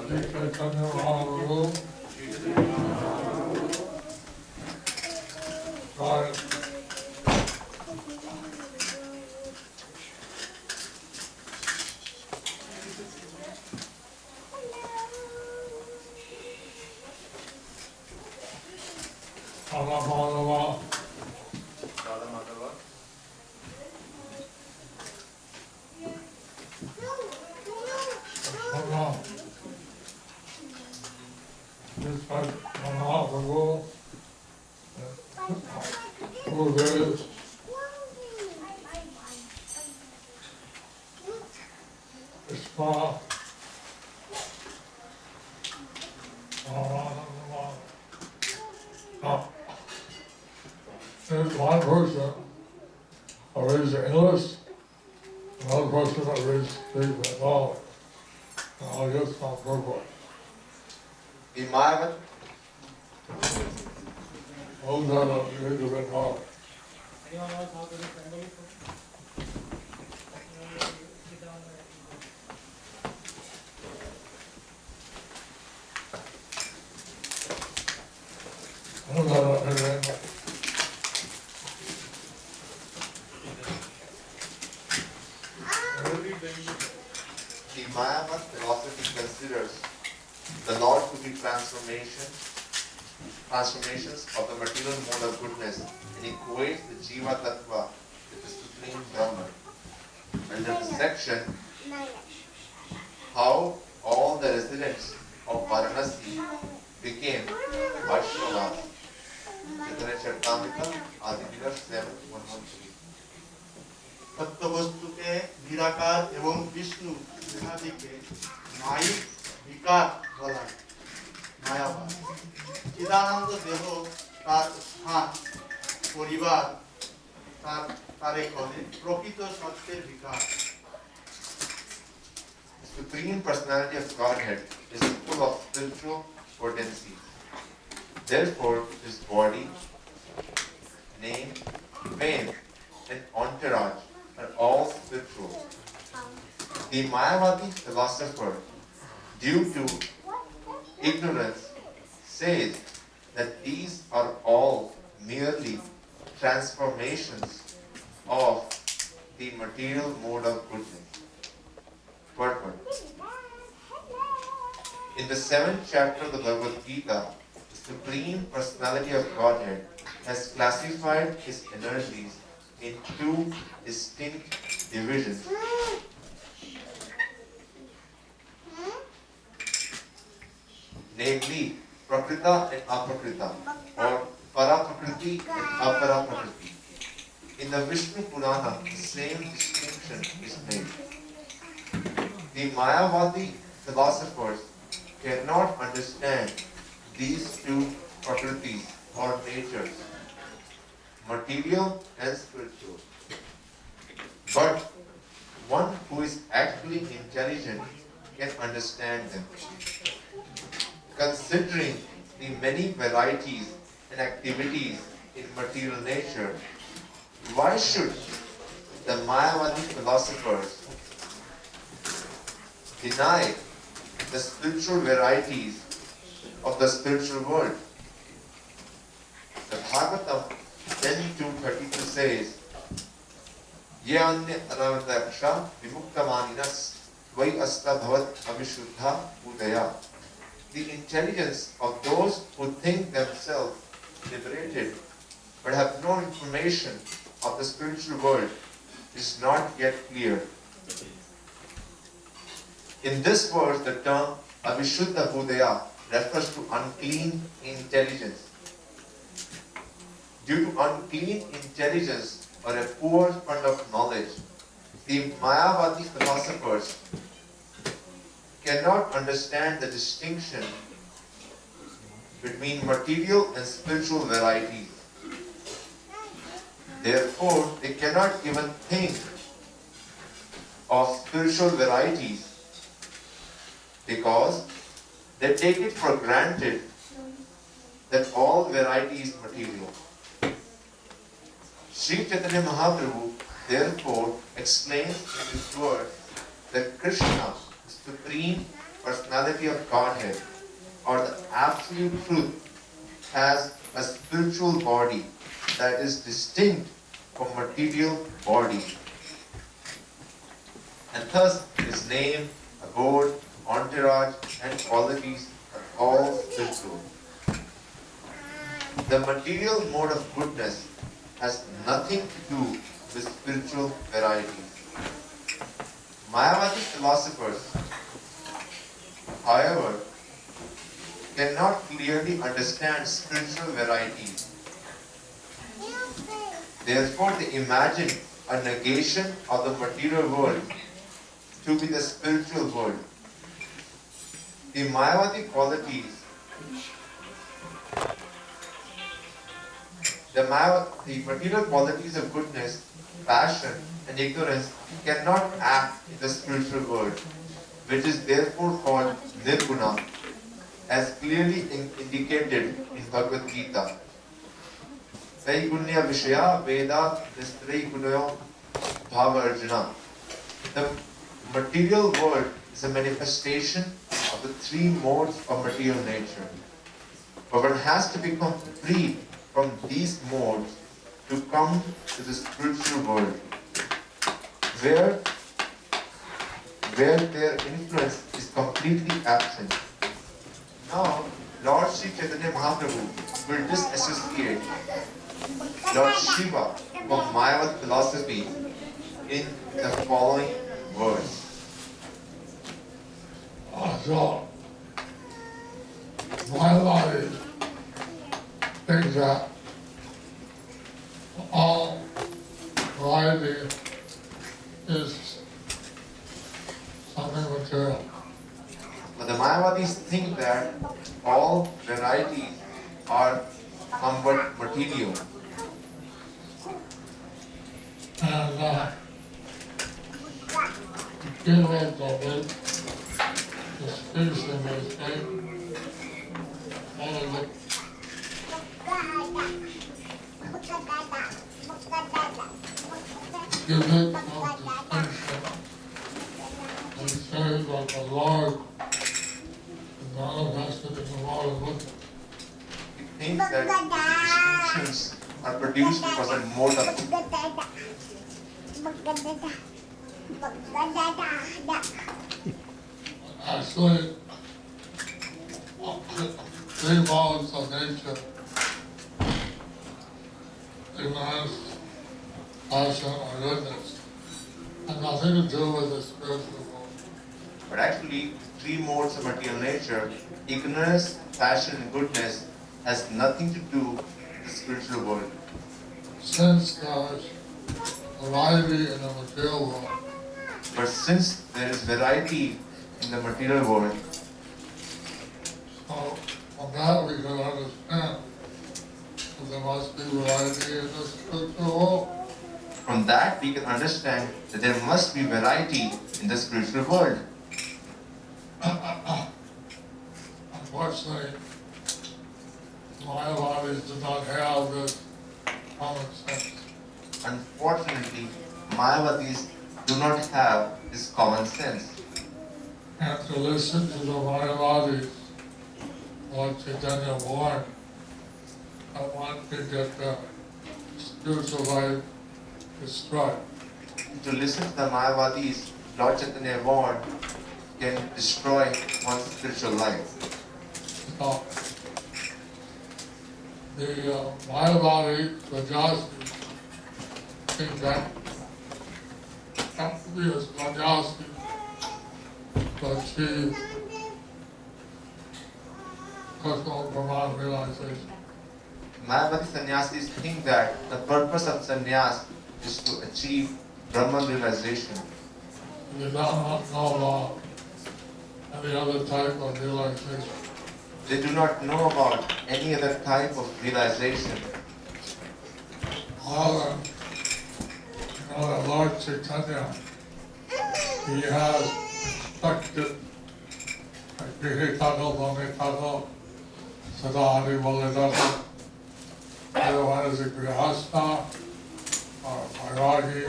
There's one person who reads English, another person who reads deep knowledge. And all just come purpose. The Mayavat, Those are the read the knowledge. Anyone else how to read Bengali? Those are the read the Mayavat philosophy considers the Lord to be transformations of the material mode of goodness and equates the Jayapataka with the Supreme Brahman. And the section, how all the residents of Varanasi became Vaishnavas. Chaitanya Adivila 7:113. সত্যবস্তুকে নিরাকার এবং বিষ্ণু দেহাদিকে মায়িক বিকার বলা মায়াবাদ। চিদানন্দ দেহ তার স্থান পরিবার তারে করে প্রকৃত সত্যের বিকার। The Supreme Personality of Godhead is full of spiritual potency. Therefore, his body, name, fame, and entourage are all spiritual. The Mayavadi philosopher, due to ignorance, says that these are all merely transformations of the material mode of goodness. Purport. In the 7th chapter of the Bhagavad Gita, the Supreme Personality of Godhead has classified his energies in two distinct divisions. Namely, Prakrita and Aprakrita, or Paraprakriti and Aparaprakriti. In the Vishnu Purana, the same distinction is made. The Mayavadi philosophers cannot understand these two Prakritis or natures, material and spiritual. But one who is actually intelligent can understand them. Considering the many varieties and activities in material nature, why should the Mayavadi philosophers deny the spiritual varieties of the spiritual world? The Bhagavatam 10:232 says, Yanya Aravadaksha Vimuktamaninas Vai Asta Bhavat Avishuddha Udaya. The intelligence of those who think themselves liberated but have no information of the spiritual world is not yet clear. In this verse, the term Avishuddha Budaya refers to unclean intelligence. Due to unclean intelligence or a poor fund of knowledge, the Mayavadi philosophers cannot understand the distinction between material and spiritual varieties. Therefore, they cannot even think of spiritual varieties because they take it for granted that all variety is material. Sri Chaitanya Mahaprabhu therefore explains in his words that Krishna, the supreme personality of Godhead or the absolute truth has a spiritual body that is distinct from material body. And thus his name, abode, entourage and qualities are all spiritual. The material mode of goodness has nothing to do with spiritual varieties. Mayavadi philosophers, however, cannot clearly understand spiritual varieties. Therefore, they imagine a negation of the material world to be the spiritual world. The Mayavadi qualities, the material qualities of goodness, passion, and ignorance cannot act in the spiritual world, which is therefore called nirguna, as clearly indicated in Bhagavad Gita. Vaigunya Vishaya Veda Nistrei Gunayo Bhava Arjuna. The material world is a manifestation of the three modes of material nature. But one has to become free from these modes to come to the spiritual world, where their influence is completely absent. Now, Lord Sri Chaitanya Mahaprabhu will disassociate Lord Shiva from Mayavad philosophy in the following words. So, Mayavadi thinks that all variety is something material. But the Mayavadis think that all varieties are somewhat material. And give it the space in the state, all of it. Give it no distinction. And say that the Lord is manifested in the Lord of wisdom. He thinks that the distinctions are produced because of mode of actually, three modes of nature, ignorance, passion, or goodness, have nothing to do with the spiritual world. But actually, three modes of material nature, ignorance, passion, and goodness, has nothing to do with the spiritual world. Since there's variety in the material world, But since there is variety in the material world, so from that we can understand that there must be variety in the spiritual world. from that we can understand that there must be variety in the spiritual world. Unfortunately, Mayavadis do not have this common sense. Unfortunately, Mayavadis do not have this common sense. And to listen to the Mayavadis, Lord Chaitanya warned that one can get the spiritual life destroyed. To listen to the Mayavadis, Lord Chaitanya warned, can destroy one's spiritual life. So, the Mayavadi Rajasi think that have to be a Rajasi to achieve personal Brahman realization. Mayavadi sannyasis think that the purpose of sannyas is to achieve Brahman realization. They do not know any other type of realization. They do not know about any other type of realization. However, the Lord Chaitanya, he has instructed, like Jayapataka, Jayapataka, Sadhani, Valadaka, whether one is a Grihastha or a Vairagi,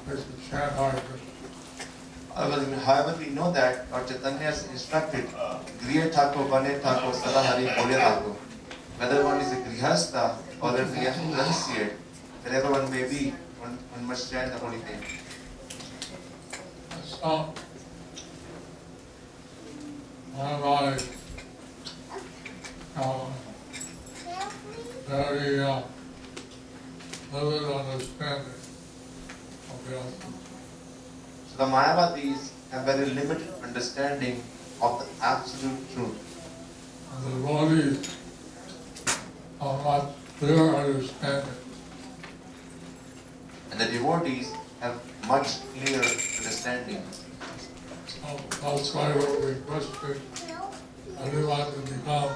they should chant Hare Krishna. However, we know that Lord Chaitanya has instructed Griya Thako, Bane Thako, Sada Hari, Bole Thako. Whether one is a Grihastha or a renunciate, wherever one may be, one must chant the holy name. So, my very limited understanding of the essence. So the Mayavadis have very limited understanding of the absolute truth. And the devotees have much clearer understanding. And the devotees have much clearer understanding. So that's why we're requesting everyone to become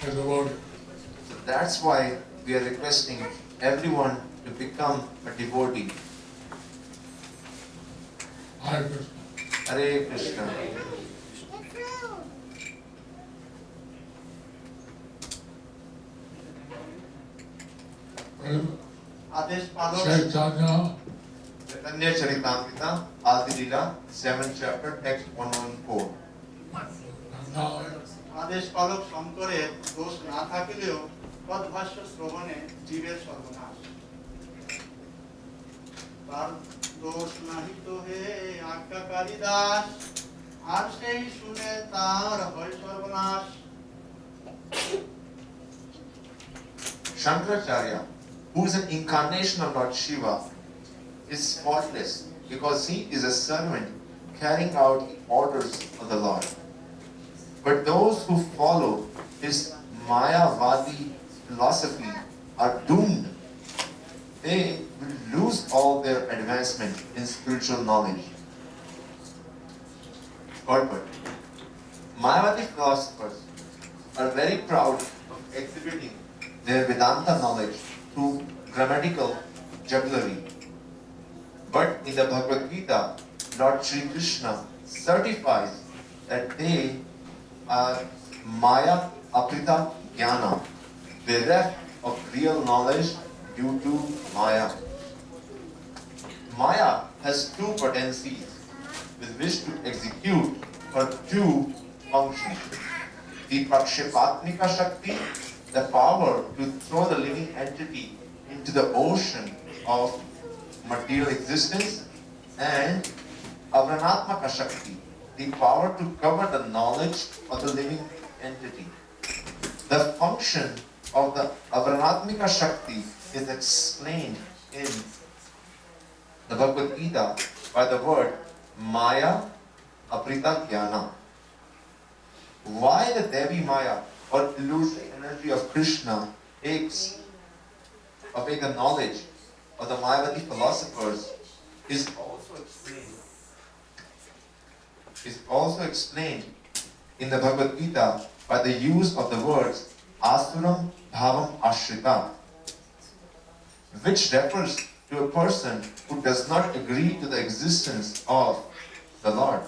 a devotee. So that's why we are requesting everyone to become a devotee. Hare Krishna. Hare Krishna. आदेश पालो Chaitanya, Chaitanya Charitamrita, Adi Leela, 7th chapter, text 114. आदेश पालक शंकरेर दोष ना থাকিলেও তদ্ভাষ্য শ্রবণে জীবের সর্বনাশ তার দোষ নাহি তো হে আজ্ঞাকারী দাস আর সেই শুনে তার হয় সর্বনাশ Shankaracharya, who is an incarnation of Lord Shiva, is faultless because he is a servant carrying out the orders of the Lord. But those who follow his Mayavadi philosophy are doomed. They will lose all their advancement in spiritual knowledge. Purport. Mayavadi philosophers are very proud of exhibiting their Vedanta knowledge through grammatical jugglery. But in the Bhagavad Gita, Lord Sri Krishna certifies that they are Maya Aprita Jnana, bereft of real knowledge due to Maya. Maya has two potencies with which to execute her two functions. The Prakshepatmika Shakti, the power to throw the living entity into the ocean of material existence, and Avranatmaka Shakti, the power to cover the knowledge of the living entity. The function of the Avranatmika Shakti is explained in the Bhagavad Gita by the word Maya Aprita Jnana. Why the Devi Maya or illusory energy of Krishna takes away the knowledge of the Mayavadi philosophers is also explained in the Bhagavad Gita by the use of the words Asuram Bhavam Ashrita, which refers to a person who does not agree to the existence of the Lord.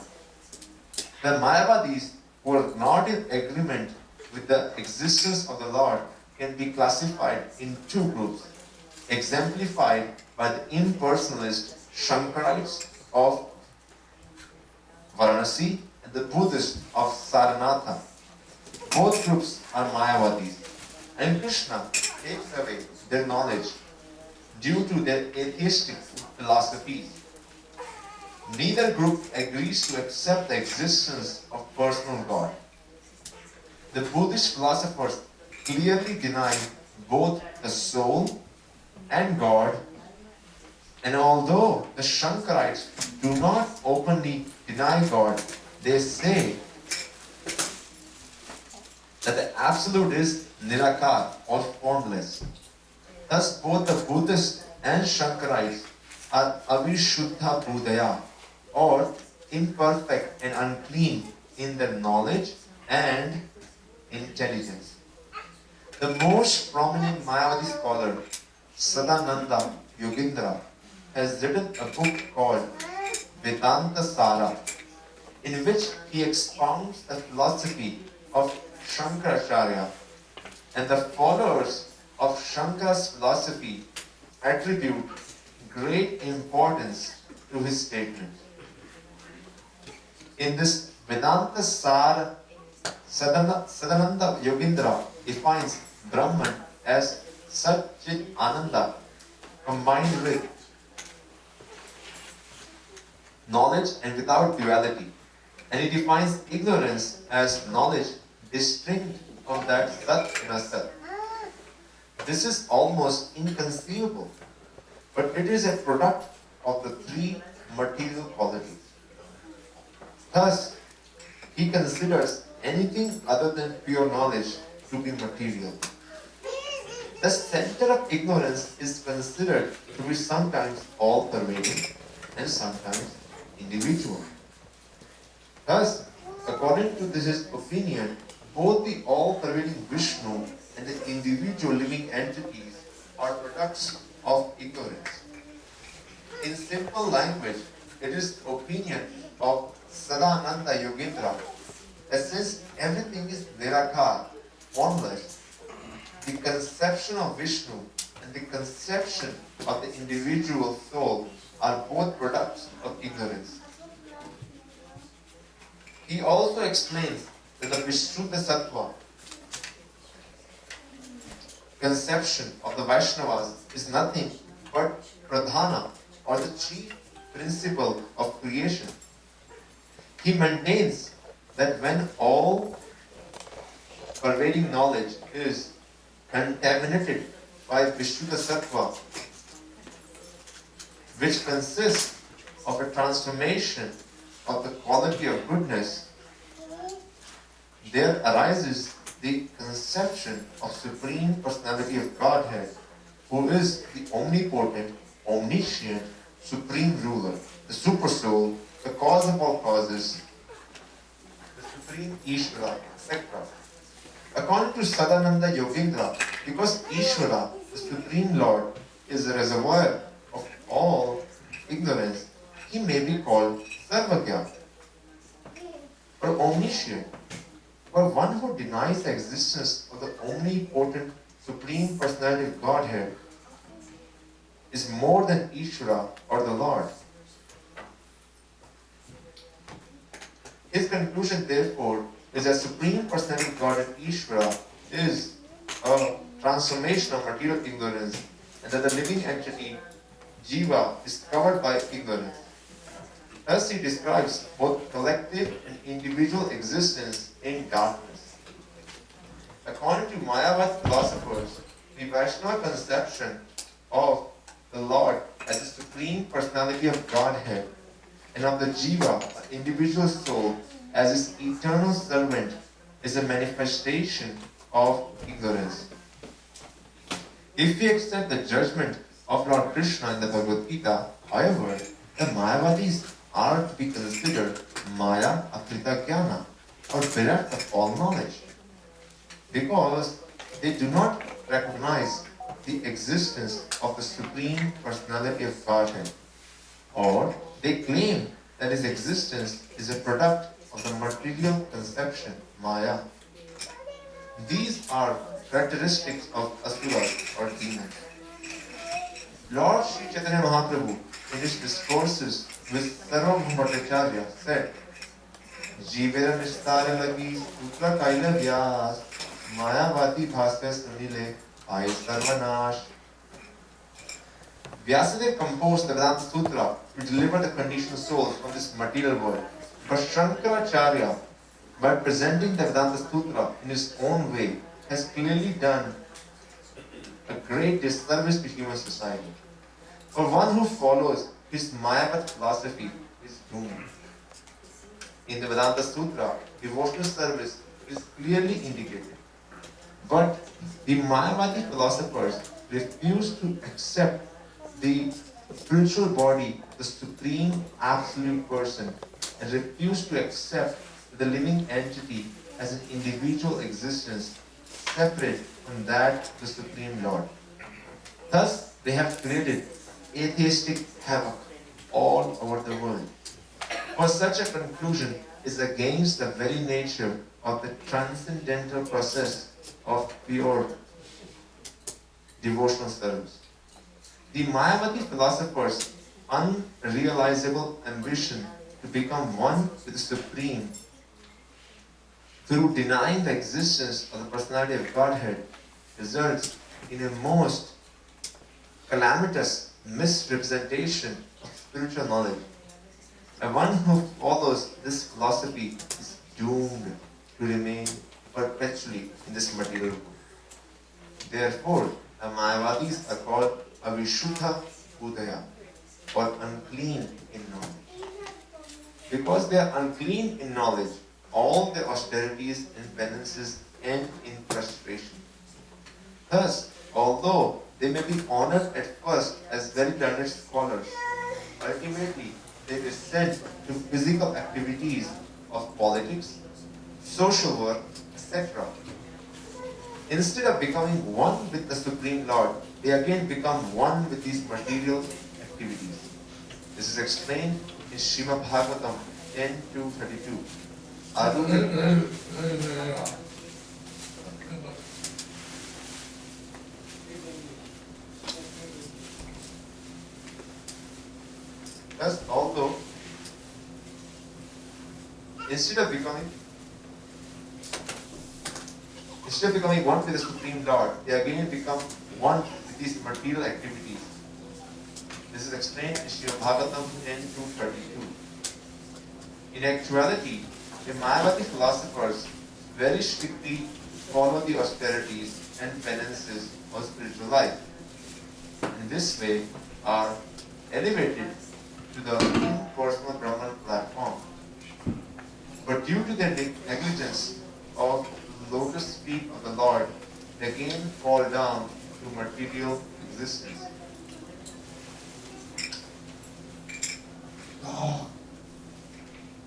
The Mayavadis who are not in agreement with the existence of the Lord can be classified in two groups, exemplified by the impersonalist Shankarites of Varanasi and the Buddhists of Saranatha. Both groups are Mayavadis, and Krishna takes away their knowledge due to their atheistic philosophies. Neither group agrees to accept the existence of personal God. The Buddhist philosophers clearly deny both the soul and God, and although the Shankarites do not openly deny God, they say that the Absolute is Nirakar or formless. Thus both the Buddhists and Shankarites are Avishuddha Budaya, or imperfect and unclean in their knowledge and intelligence. The most prominent Mayavadi scholar, Sadananda Yogindra, has written a book called Vedanta Sara, in which he expounds the philosophy of Shankaracharya, and the followers of Shankara's philosophy attribute great importance to his statement. In this Vedanta Sar, Sadananda Yogindra defines Brahman as Sat Chit Ananda combined with knowledge and without duality. And he defines ignorance as knowledge distinct from that Sat in a Sat. This is almost inconceivable, but it is a product of the three material qualities. Thus, he considers anything other than pure knowledge to be material. The center of ignorance is considered to be sometimes all-pervading and sometimes individual. Thus, according to this opinion, both the all-pervading Vishnu and the individual living entities are products of ignorance. In simple language, it is the opinion of Sadananda Yogendra that since everything is Nirakar, formless, the conception of Vishnu and the conception of the individual soul are both products of ignorance. He also explains that the Vishuddha Sattva conception of the Vaishnavas is nothing but pradhana, or the chief principle of creation. He maintains that when all pervading knowledge is contaminated by Vishuddha Sattva, which consists of a transformation of the quality of goodness, there arises the conception of Supreme Personality of Godhead, who is the omnipotent, omniscient, supreme ruler, the super soul, the cause of all causes, the supreme Ishvara, etc. According to Sadananda Yogendra, because Ishvara, the supreme Lord, is a reservoir of all ignorance, he may be called Sarvagya, or omniscient. For one who denies the existence of the omnipotent Supreme Personality of Godhead is more than Ishvara or the Lord. His conclusion, therefore, is that Supreme Personality of Godhead Ishvara is a transformation of material ignorance, and that the living entity Jiva is covered by ignorance. Thus he describes both collective and individual existence in darkness. According to Mayavad philosophers, the Vaishnava conception of the Lord as the Supreme Personality of Godhead and of the Jiva, the individual soul, as his eternal servant is a manifestation of ignorance. If we accept the judgment of Lord Krishna in the Bhagavad Gita, however, the Mayavadis are to be considered Maya Akrita Jnana, or bereft of all knowledge, because they do not recognize the existence of the Supreme Personality of Godhead, or they claim that his existence is a product of the material conception, Maya. These are characteristics of Asuras or demons. Lord Sri Chaitanya Mahaprabhu, in his discourses with Sarvabhauma Bhattacharya, said, Jivera Nishtara Lagi Sutra Kaila Vyas Mayavati Bhaskar Sunile Ai Sarvanash. Vyasadeva composed the Vedanta Sutra to deliver the conditioned souls from this material world. But Shankaracharya, by presenting the Vedanta Sutra in his own way, has clearly done a great disservice to human society. For one who follows his Mayavad philosophy is doomed. In the Vedanta Sutra, devotional service is clearly indicated. But the Mayavadi philosophers refuse to accept the spiritual body, the Supreme Absolute Person, and refuse to accept the living entity as an individual existence separate from that of the Supreme Lord. Thus, they have created atheistic havoc all over the world. For such a conclusion is against the very nature of the transcendental process of pure devotional service. The Mayavadi philosophers' unrealizable ambition to become one with the Supreme through denying the existence of the personality of Godhead results in a most calamitous misrepresentation of spiritual knowledge. And one who follows this philosophy is doomed to remain perpetually in this material world. Therefore, the Mayavadis are called Avishuddha Budaya, or unclean in knowledge. Because they are unclean in knowledge, all their austerities and penances end in frustration. Thus, although they may be honored at first as very learned scholars, ultimately they are sent to physical activities of politics, social work, etc. Instead of becoming one with the Supreme Lord, they again become one with these material activities. This is explained in Srimad Bhagavatam 10:32. Thus, although instead of becoming one with the Supreme Lord, they again become one with these material activities. This is explained in Srimad Bhagavatam 10:32. In actuality, the Mayavadi philosophers very strictly follow the austerities and penances of spiritual life. In this way, are elevated to the impersonal Brahman platform. But due to their negligence of the lotus feet of the Lord, they again fall down to material existence.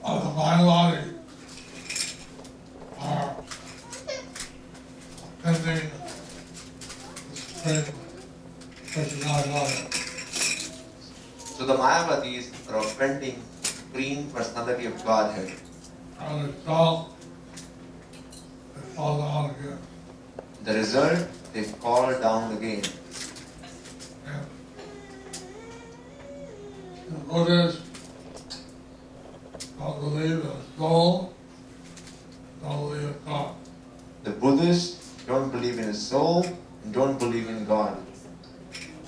The Mayavadi are attending the Supreme Personality. So the Mayavadis are offending the Supreme Personality of Godhead. And the result, they fall down again. The result, they fall down again. And the Buddhists don't believe in a soul, don't believe in God. The Buddhists don't believe in a soul and don't believe in God.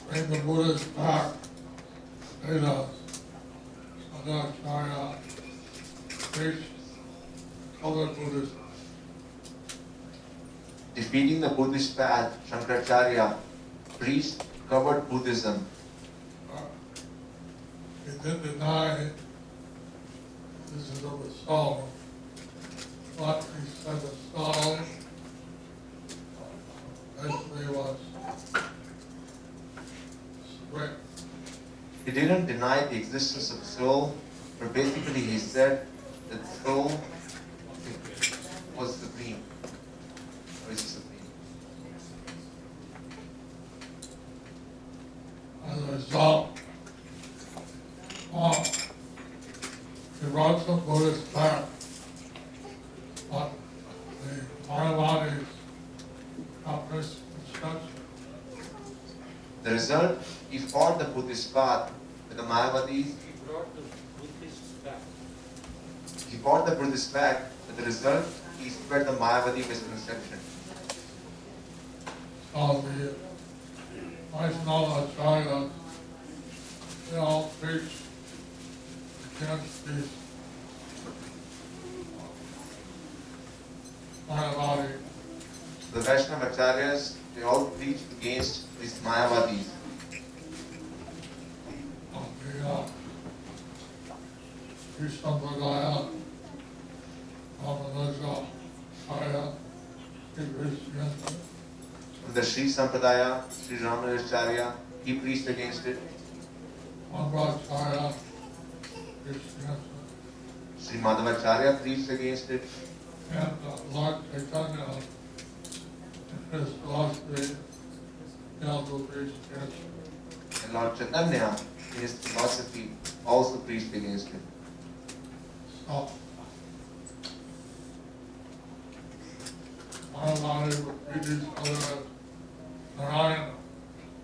Bring the Buddhists back. Vedas, Sadaracharya, preach colored Buddhism. Defeating the Buddhist path, Shankaracharya preached covered Buddhism. He did deny this is of the soul, but he said the soul basically was split. He didn't deny the existence of the soul, but basically he said that the soul was supreme. Or is supreme. As a result, he brought some Buddhists back, but the Mayavadis got this instruction. The result, he fought the Buddhist path with the Mayavadis. He brought the Buddhists back. He fought the Buddhist path, but the result, he spread the Mayavadi misconception. So the Vaishnava Acharyas, they all preach against these Mayavadi. The Vaishnava Acharyas, they all preached against these Mayavadis. The Sampradaya, Ramanuja, Arya, Krishna, From the Sri Sampradaya, Sri Ramanujacharya, he preached against it. Madhvacharya, Krishna, Sri Madhavacharya preached against it. and Lord Chaitanya, in his philosophy, he also preached against it. And Lord Chaitanya, in his philosophy, also preached against it. So, Mayavadi would treat each other as Narayana,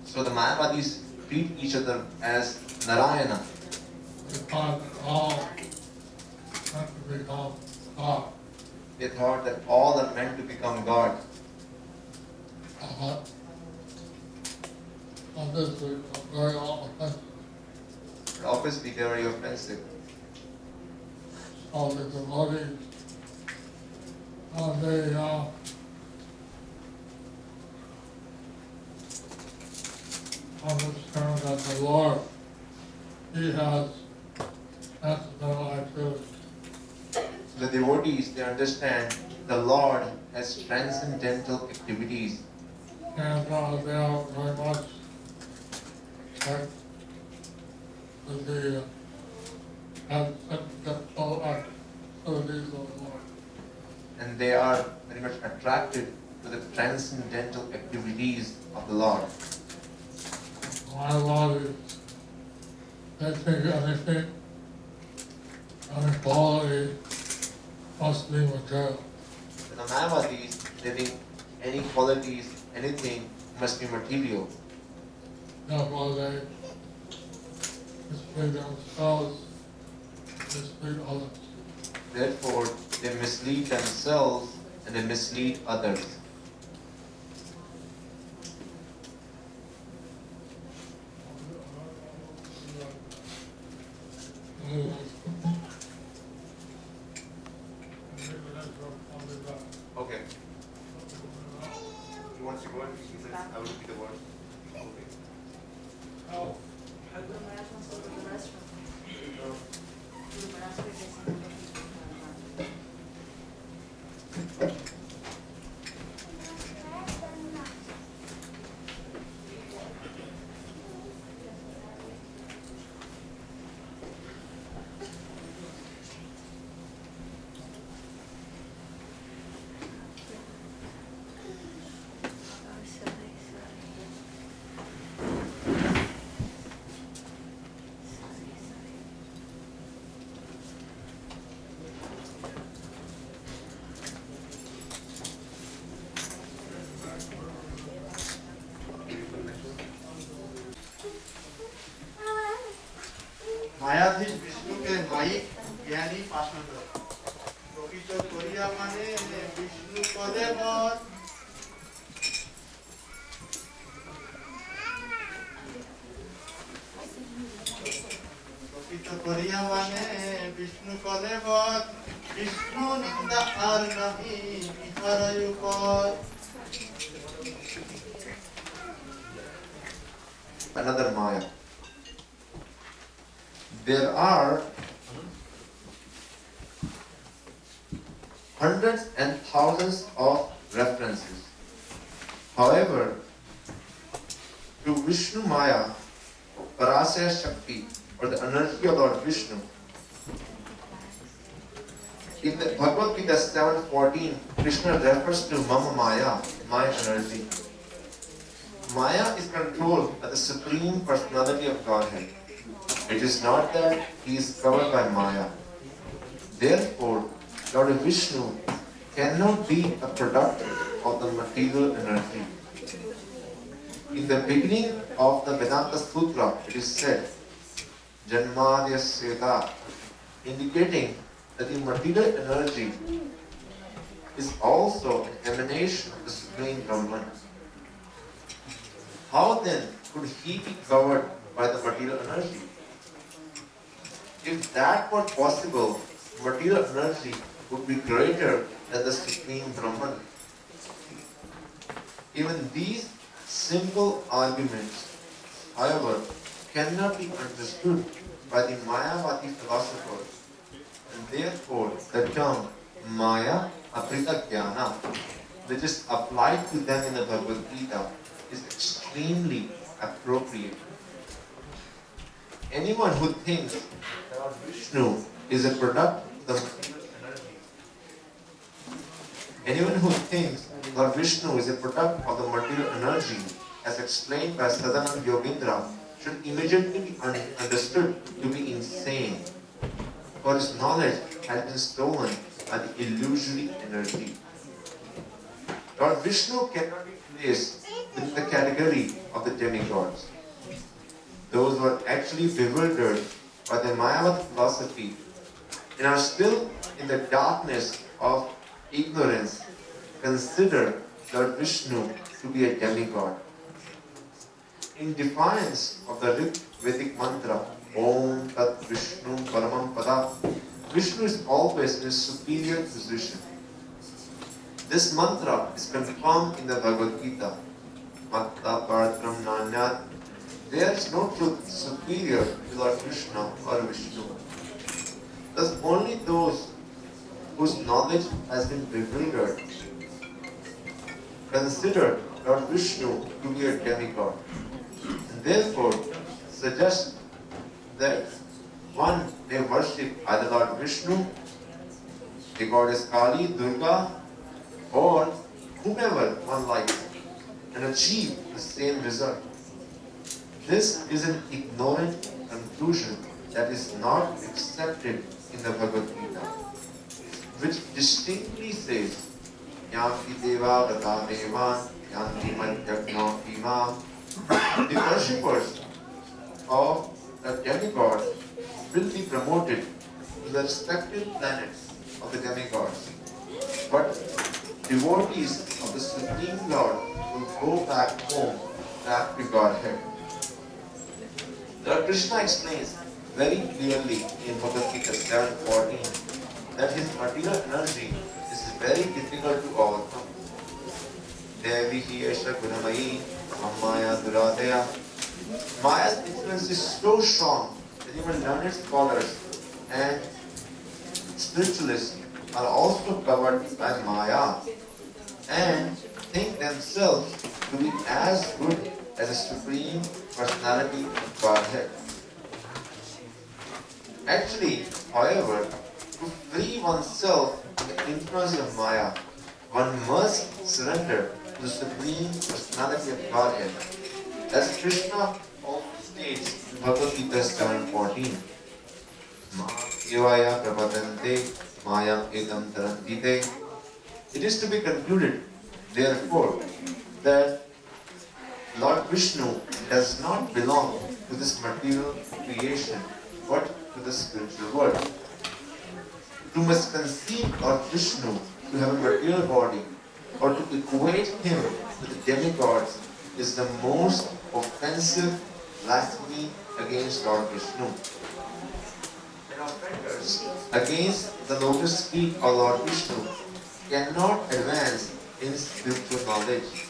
So the Mayavadis treat each other as Narayana. because they're all to become God. They thought that all are meant to become God. This is very offensive. But obviously they are very offensive. So the devotees, they understand that the Lord, He has transcendental activity. The devotees, they understand the Lord has transcendental activities. And they are very much like the transcendental activities of the Lord. And they are very much attracted to the transcendental activities of the Lord. My body, they think anything, any quality must be material. The Mayavadis, they think any qualities, anything must be material. Therefore they mislead themselves, mislead others. Therefore, they mislead themselves and they mislead others. Okay. He wants to go and he says, I will be the word. Okay. Oh. মায়াধীশ বিষ্ণুকে mic জ্ঞানী পাষণ্ড প্রকৃত করিয়া মানে বিষ্ণু পদে বর প্রকৃত করিয়া মানে বিষ্ণু পদে বর বিষ্ণু নিন্দা আর নাহি ইহার উপর Another Maya. There are hundreds and thousands of references. However, to Vishnu Maya, Parasya Shakti, or the energy of Lord Vishnu, in the Bhagavad Gita 7:14, Krishna refers to Mama Maya, my energy. Maya is controlled by the Supreme Personality of Godhead. It is not that he is covered by Maya. Therefore, Lord Vishnu cannot be a product of the material energy. In the beginning of the Vedanta Sutra, it is said, Janmadya Sveta, indicating that the material energy is also an emanation of the Supreme Brahman. How then could he be covered by the material energy? If that were possible, material energy would be greater than the Supreme Brahman. Even these simple arguments, however, cannot be understood by the Mayavadi philosophers, and therefore the term Maya Aprita Jnana, which is applied to them in the Bhagavad Gita, is extremely appropriate. Anyone who thinks that Vishnu is a product of the material energy, anyone who thinks Lord Vishnu is a product of the material energy, as explained by Sadananda Yogindra, should immediately be understood to be insane, for his knowledge has been stolen by the illusory energy. Lord Vishnu cannot be placed within the category of the demigods. Those who are actually bewildered by the Mayavad philosophy and are still in the darkness of ignorance, consider Lord Vishnu to be a demigod. In defiance of the Rig Vedic mantra, Om Tat Vishnu Paramam Pada, Vishnu is always in a superior position. This mantra is confirmed in the Bhagavad Gita. Matta Paratram Nanyat. There is no truth superior to Lord Krishna or Vishnu. Thus only those whose knowledge has been bewildered consider Lord Vishnu to be a demigod, and therefore suggest that one may worship either Lord Vishnu, the goddess Kali, Durga, or whomever one likes, and achieve the same result. This is an ignorant conclusion that is not accepted in the Bhagavad Gita, which distinctly says, Yanti Deva Gata Devan, Yanti Madhyagno Imam. The worshippers of the demigod will be promoted to the respective planets of the demigods. But devotees of the Supreme Lord will go back home, back to Godhead. Lord Krishna explains very clearly in Bhagavad Gita 7:14 that his material energy is very difficult to overcome. Devi Yesha Gunamayi Maya Duradaya. Maya's influence is so strong that even learned scholars and spiritualists are also covered by Maya and think themselves to be as good as a supreme personality of Godhead. Actually, however, to free oneself from the influence of Maya, one must surrender to the supreme personality of Godhead. As Krishna also states in Bhagavad Gita 7:14, Evaya prabhadante mayam edam tarantite. It is to be concluded, therefore, that Lord Vishnu does not belong to this material creation, but to the spiritual world. To misconceive Lord Vishnu to have a material body or to equate him with the demigods is the most offensive blasphemy against Lord Vishnu. And offenders against the lotus feet of Lord Vishnu cannot advance in spiritual knowledge.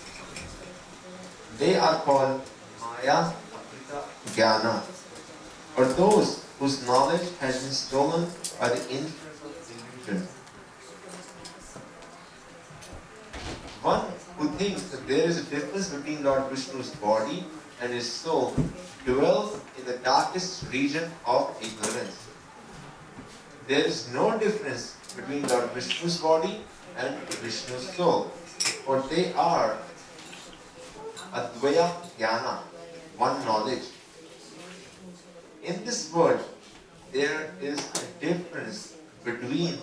They are called Maya Aprita Jnana, or those whose knowledge has been stolen by the influence of illusion. One who thinks that there is a difference between Lord Vishnu's body and his soul dwells in the darkest region of ignorance. There is no difference between Lord Vishnu's body and Vishnu's soul, for they are Advaya Jnana, one knowledge. In this world, there is a difference between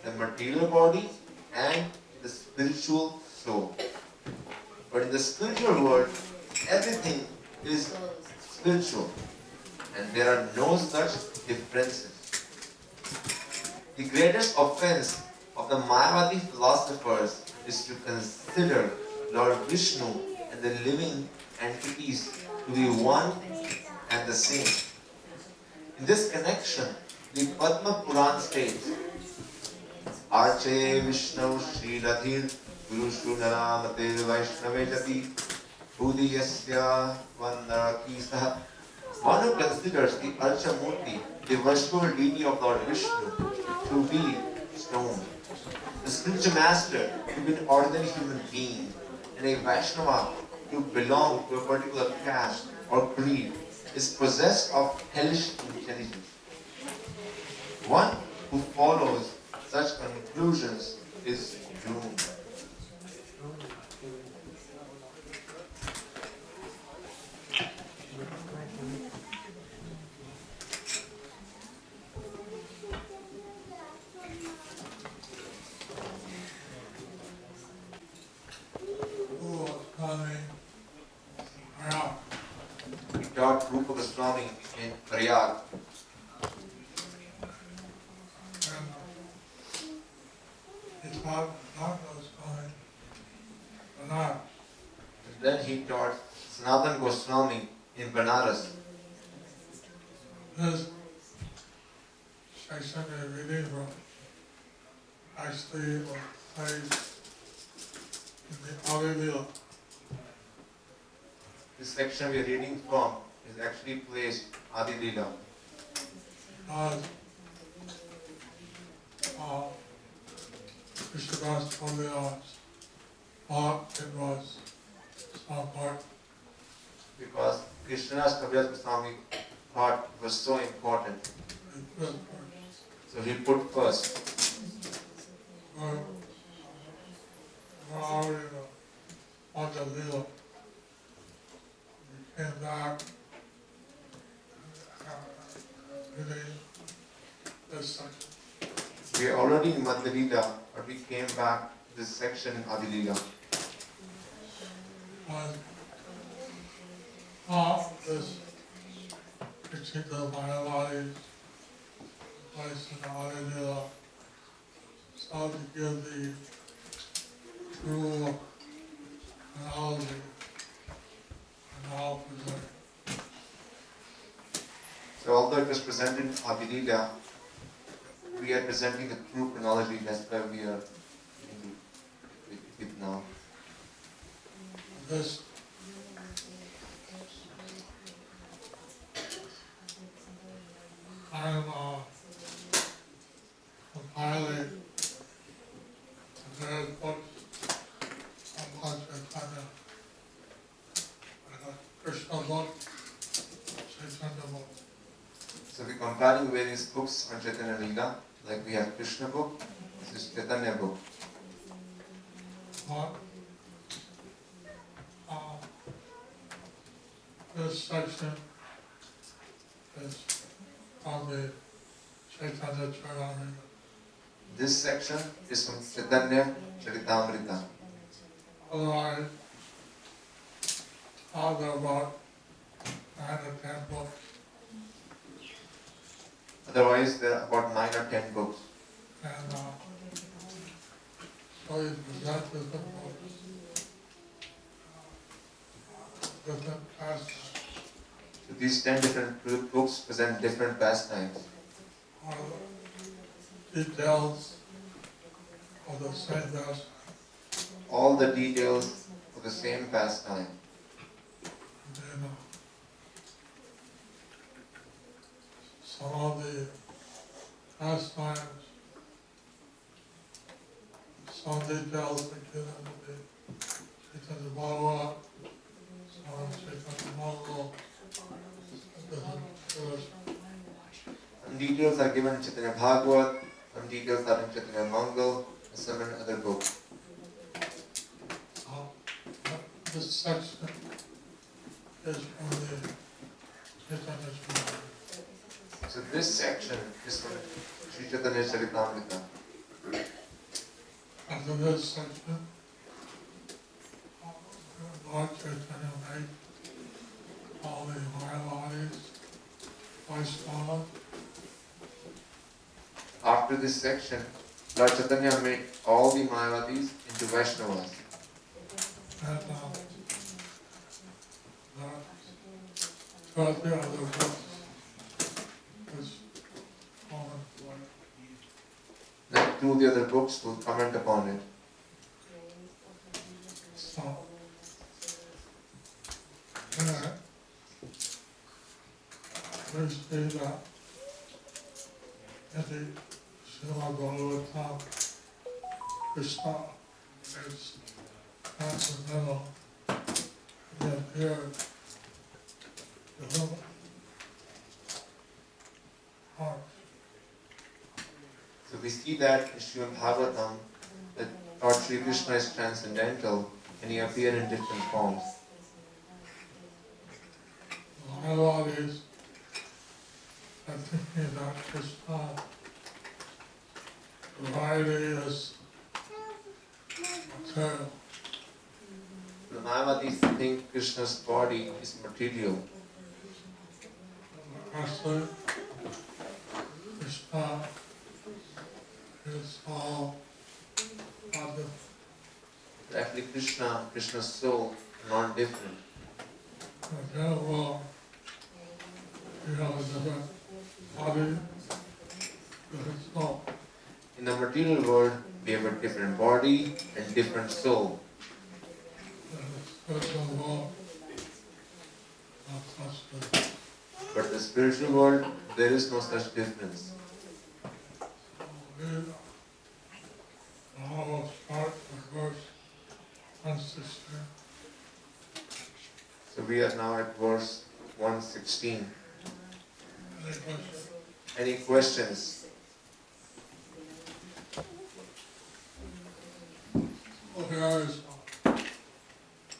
the material body and the spiritual soul. But in the spiritual world, everything is spiritual, and there are no such differences. The greatest offense of the Mayavadi philosophers is to consider Lord Vishnu and the living entities to be one and the same. In this connection, the Padma Puran states, Arche Vishnu Sriladhir Gurushu Naramatir Vaishnavejati Budhiyasya Vandarakisa. One who considers the Archa Murti, the worshipful deity of Lord Vishnu, to be stone, the spiritual master to be an ordinary human being, and a Vaishnava to belong to a particular caste or creed, is possessed of hellish intelligence. One who follows such conclusions is doomed. He taught Rupa Goswami in Prayag. And And then he taught Sanatan Goswami in Banaras. This section we're reading from actually was placed in the Adi This section we are reading from is actually placed Adi Lila. because Krishnadas told us thought it was so important. Because Krishnadas Kaviraj Goswami thought was so important. So he put first. We're already on the Lila. We came back really this section. We are already in Madhya Lila, but we came back to this section in Adi Lila. This particular Mayavadi place in Adi so to give the true analogy and how presented. So although it was presented in Adi Lila, we are presenting the true chronology. That's why we are in it now. This I'm compiling various books on Lord Chaitanya. I got Krishna book, Chaitanya book. So we're compiling various books on Chaitanya Lila, like we have Krishna book, this is Chaitanya book. But this section is from the Chaitanya Charitamrita. This section is from Chaitanya Charitamrita. Otherwise, there are about 9 or 10 books. Otherwise, there are about 9 or 10 books. And so you present different books, different pastimes, So these 10 different books present different pastimes. or details of the same pastime. All the details of the same pastime. And then some of the pastimes, some details are given in the Chaitanya Bhagavad, some in Chaitanya Mangal, different versions. Some details are given in Chaitanya Bhagavad, some details are in Chaitanya Mangal, and some in other books. This section is from the Chaitanya Charitamrita. So this section is from Sri Chaitanya Charitamrita. After this section, Lord Chaitanya made all the Mayavadis, Vaishnavas, After this section, Lord Chaitanya made all the Mayavadis into Vaishnavas. and there are 2 or 3 other books which comment on it. Then 2 of the other books will comment upon it. So, anyway, we see that in the Srila Bhagavatam, Krishna is transcendental. He appeared to human hearts. So we see that in Srimad Bhagavatam that Lord Sri Krishna is transcendental and he appeared in different forms. The Mayavadis are thinking that Krishna variety is material. The Mayavadis think Krishna's body is material. Actually, Krishna is all Father, Actually, Krishna's soul, not different. okay, well, you have a different body, different soul. In the material world, we have a different body and different soul. In the spiritual world, not such difference. But in the spiritual world, there is no such difference. So we all start with verse 116. So we are now at verse 116. Any questions? Any questions? Well, here is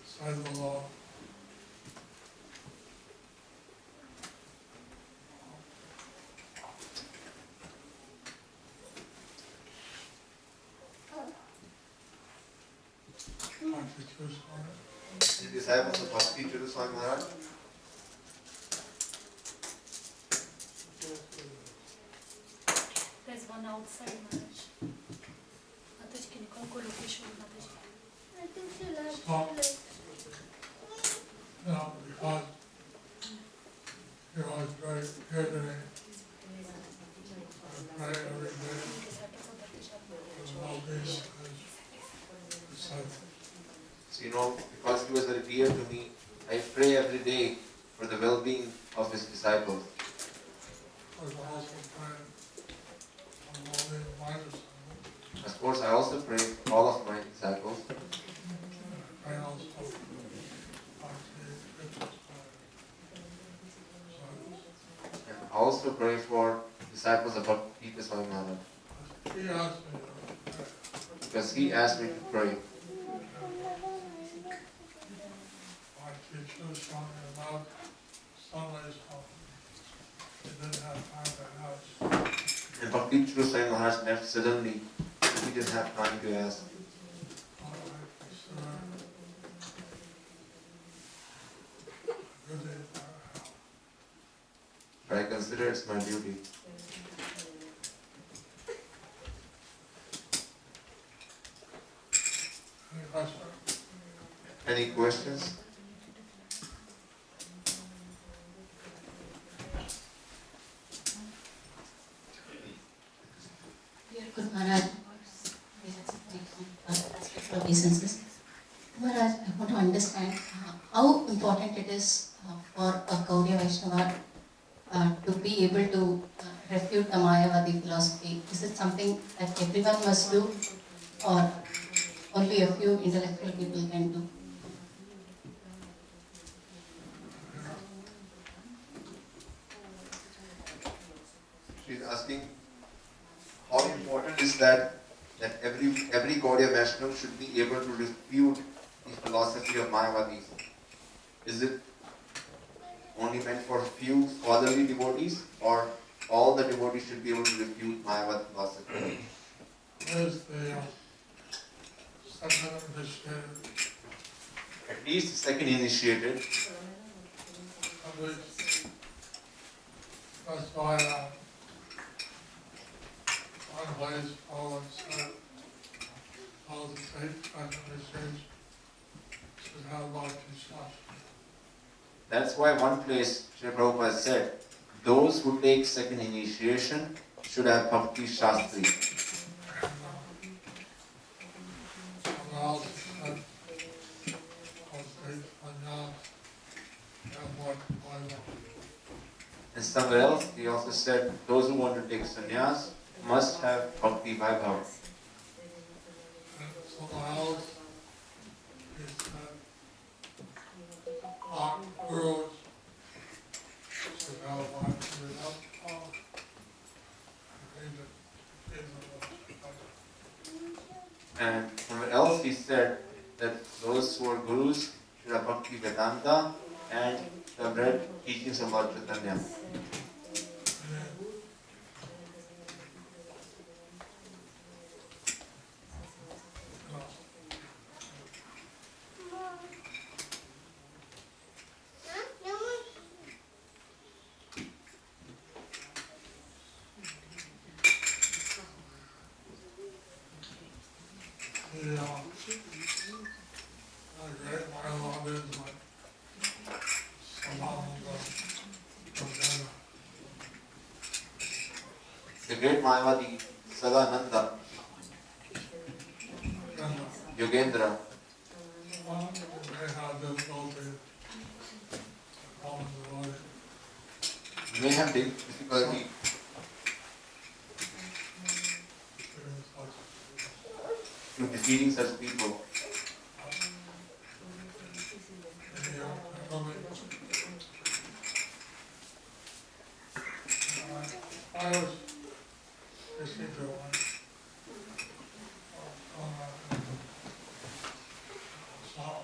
side of the law. The disciples of Bhakti Churu Swami Maharaj. There's one outside, Maharaj. Mataji, can you call co-location, Mataji? I think she left. Stop. No, because you always very good at it. I pray every day for the well-being of his disciples. So because he was very dear to me, I pray every day for the well-being of his disciples. I was also praying for the well-being of my disciples. Of course, I also pray for all of my disciples. I also disciples. And I also pray for disciples of Bhakti Swami Maharaj. He asked me to pray. Because he asked me to pray. My teacher was showing me about Sundays home. He didn't have time to ask. And Bhakti Churu Swami Maharaj left suddenly. He didn't have time to ask. But I consider it's my duty. Any questions? Dear Guru Maharaj, obeisances. Maharaj, I want to understand how important it is for a Gaudiya Vaishnava to be able to refute the Mayavadi philosophy. Is it something that everyone must do, or only a few intellectual people can do? She's asking how important is that every Gaudiya Vaishnava should be able to refute the philosophy of Mayavadis. Is it only meant for few scholarly devotees, or all the devotees should be able to refute Mayavad philosophy? There's the second initiated, At least the second initiated. at least that's why one place always said all the second initiation should have Bhakti Shastra. That's why one place Srila Prabhupada said, those who take second initiation should have Bhakti Shastri. Someone else said, all take sannyas have Bhakti Vaibhava. And somewhere else, he also said, those who want to take sannyas must have Bhakti Vaibhava. And someone else, he said, gurus should have Bhakti Vaibhava. And somewhere else he said that those who are gurus should have Bhakti Vedanta and the read teachings of Lord Chaitanya. great Mayavad is like Samananda, Gandhara. The great Mayavadi, Sadananda, Yogendra, They have difficulty following the Lord. may have difficulty in defeating such people. I was listening to one song.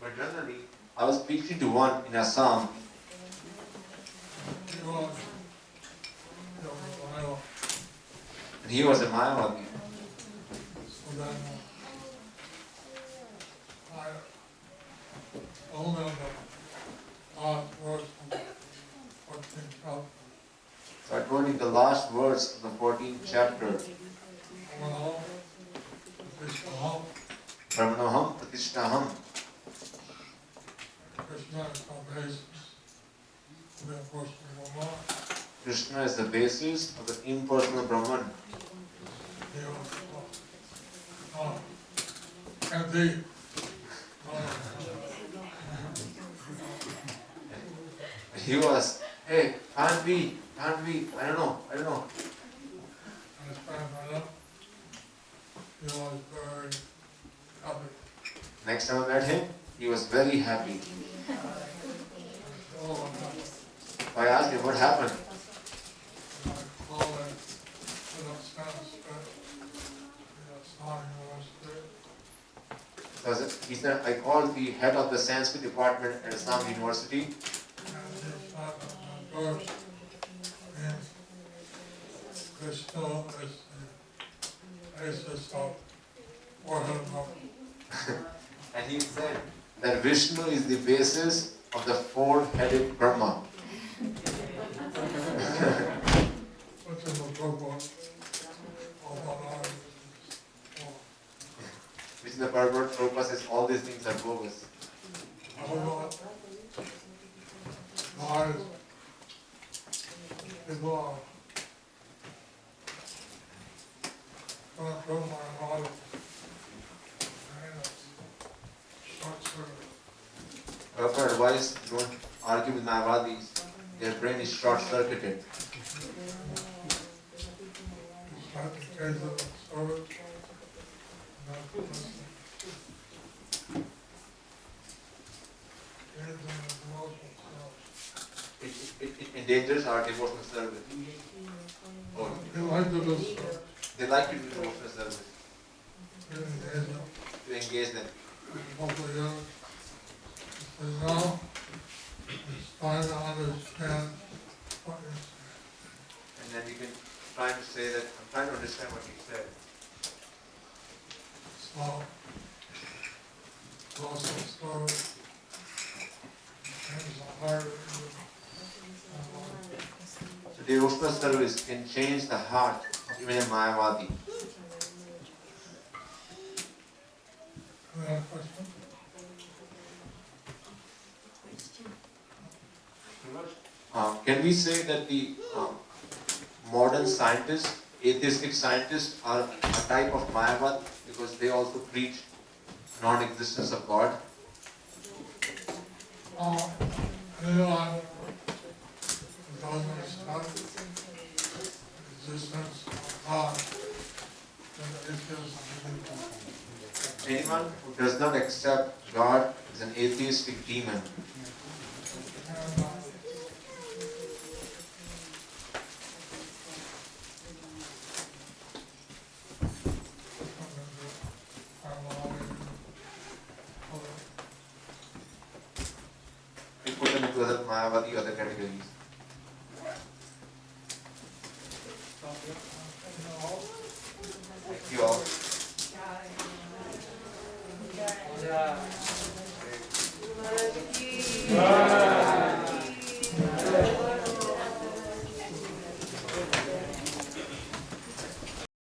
But generally, I was preaching to one in Assam. And he was a Mayavadi. So then I told him the last words from the 14th chapter. So I told him the last words of the 14th chapter. Brahmanoham Pratishtaham. Krishna is the basis of the impersonal Brahman. He was, hey, can't be, I don't know. Next time I met him, he was very happy. I asked him what happened. He said, I called the head of the Sanskrit department at Assam University. And he said that Vishnu is the basis of the four-headed Brahma. Which is the purpose is all these things are bogus. Proper advice, don't argue with Mayavadis. Their brain is short-circuited. It endangers our devotional service. Oh, they like to do devotional service. To engage them. And now it's time to understand what you're saying. And then you can try to say that, I'm trying to understand what you said. So, also slow, change the heart. So devotional service can change the heart of even a Mayavadi. Any other question? Can we say that the modern scientists, atheistic scientists, are a type of Mayavad because they also preach non-existence of God? Anyone who doesn't accept existence of God, then atheism. Anyone who does not accept God is an atheistic demon. And, We put them into other Mayavadi, other categories. Thank you all. Yeah.